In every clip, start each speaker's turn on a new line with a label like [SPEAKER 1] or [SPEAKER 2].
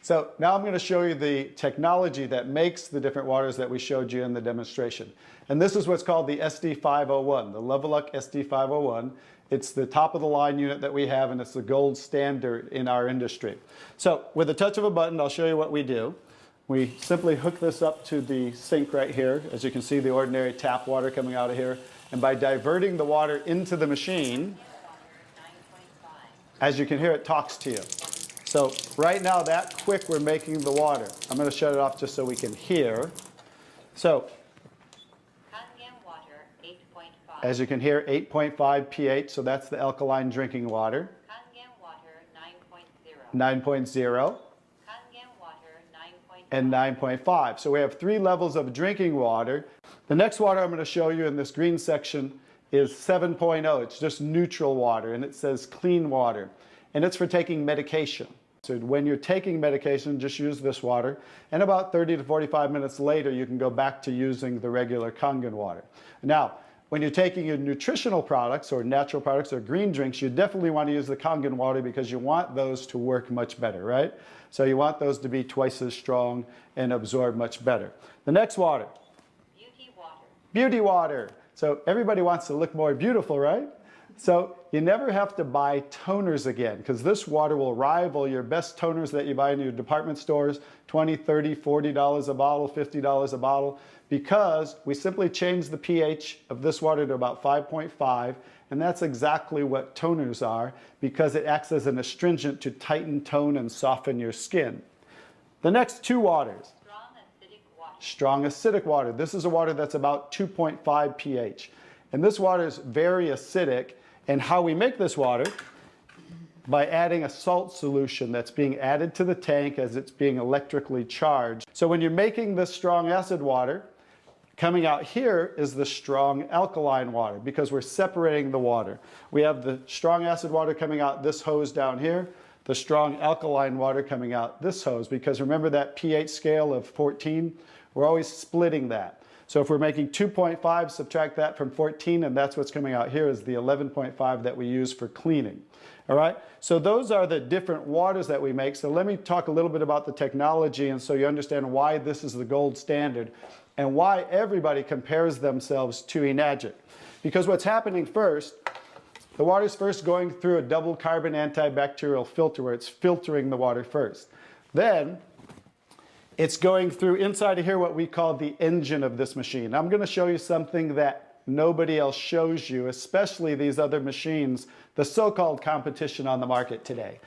[SPEAKER 1] So now I'm going to show you the technology that makes the different waters that we showed you in the demonstration. And this is what's called the SD501, the Leveluk SD501. It's the top of the line unit that we have, and it's the gold standard in our industry. So with a touch of a button, I'll show you what we do. We simply hook this up to the sink right here. As you can see, the ordinary tap water coming out of here. And by diverting the water into the machine, as you can hear, it talks to you. So right now, that quick, we're making the water. I'm going to shut it off just so we can hear. So
[SPEAKER 2] Kangen water, 8.5.
[SPEAKER 1] as you can hear, 8.5 pH, so that's the alkaline drinking water.
[SPEAKER 2] Kangen water, 9.0.
[SPEAKER 1] 9.0.
[SPEAKER 2] Kangen water, 9.5.
[SPEAKER 1] And 9.5. So we have 3 levels of drinking water. The next water I'm going to show you in this green section is 7.0. It's just neutral water, and it says clean water. And it's for taking medication. So when you're taking medication, just use this water. And about 30 to 45 minutes later, you can go back to using the regular Kangen water. Now, when you're taking your nutritional products or natural products or green drinks, you definitely want to use the Kangen water because you want those to work much better, right? So you want those to be twice as strong and absorb much better. The next water.
[SPEAKER 2] Beauty water.
[SPEAKER 1] Beauty water. So everybody wants to look more beautiful, right? So you never have to buy toners again, because this water will rival your best toners that you buy in your department stores, $20, $30, $40 a bottle, $50 a bottle, because we simply change the pH of this water to about 5.5, and that's exactly what toners are, because it acts as an astringent to tighten, tone, and soften your skin. The next 2 waters.
[SPEAKER 2] Strong acidic water.
[SPEAKER 1] Strong acidic water. This is a water that's about 2.5 pH. And this water is very acidic. And how we make this water? By adding a salt solution that's being added to the tank as it's being electrically charged. So when you're making this strong acid water, coming out here is the strong alkaline water, because we're separating the water. We have the strong acid water coming out this hose down here, the strong alkaline water coming out this hose, because remember that pH scale of 14? We're always splitting that. So if we're making 2.5, subtract that from 14, and that's what's coming out here is the 11.5 that we use for cleaning. All right, so those are the different waters that we make. So let me talk a little bit about the technology, and so you understand why this is the gold standard and why everybody compares themselves to Enagic. Because what's happening first, the water's first going through a double carbon antibacterial filter where it's filtering the water first. Then it's going through inside of here what we call the engine of this machine. I'm going to show you something that nobody else shows you, especially these other machines, the so-called competition on the market today.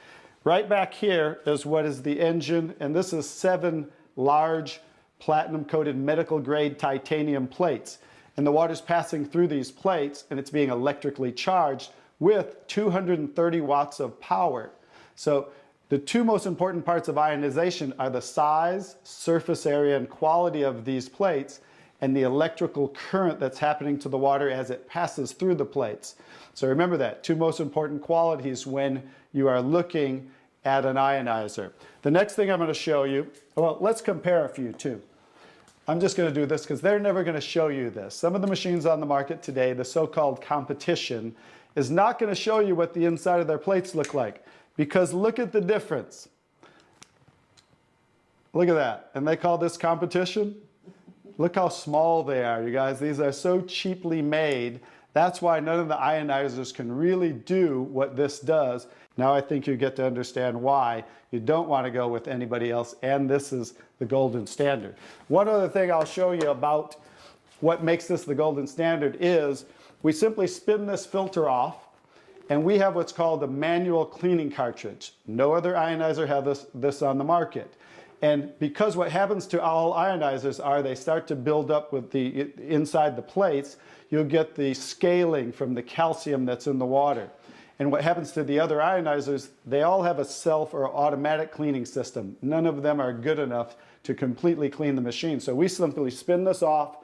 [SPEAKER 1] Right back here is what is the engine, and this is 7 large platinum-coated medical-grade titanium plates. And the water's passing through these plates, and it's being electrically charged with 230 watts of power. So the 2 most important parts of ionization are the size, surface area, and quality of these plates, and the electrical current that's happening to the water as it passes through the plates. So remember that, 2 most important qualities when you are looking at an ionizer. The next thing I'm going to show you, well, let's compare a few too. I'm just going to do this because they're never going to show you this. Some of the machines on the market today, the so-called competition, is not going to show you what the inside of their plates look like. Because look at the difference. Look at that. And they call this competition? Look how small they are, you guys. These are so cheaply made. That's why none of the ionizers can really do what this does. Now I think you get to understand why you don't want to go with anybody else, and this is the golden standard. One other thing I'll show you about what makes this the golden standard is we simply spin this filter off, and we have what's called a manual cleaning cartridge. No other ionizer has this on the market. And because what happens to all ionizers are they start to build up with the inside the plates, you'll get the scaling from the calcium that's in the water. And what happens to the other ionizers, they all have a self or automatic cleaning system. None of them are good enough to completely clean the machine. So we simply spin this off,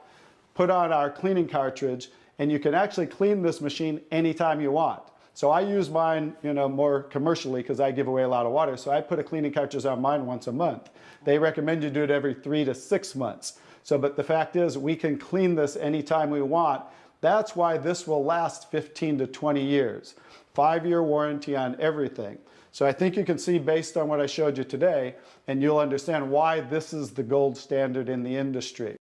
[SPEAKER 1] put on our cleaning cartridge, and you can actually clean this machine anytime you want. So I use mine, more commercially because I give away a lot of water. So I put a cleaning cartridge on mine once a month. They recommend you do it every 3 to 6 months. So, but the fact is we can clean this anytime we want. That's why this will last 15 to 20 years. 5-year warranty on everything. So I think you can see based on what I showed you today, and you'll understand why this is the gold standard in the industry.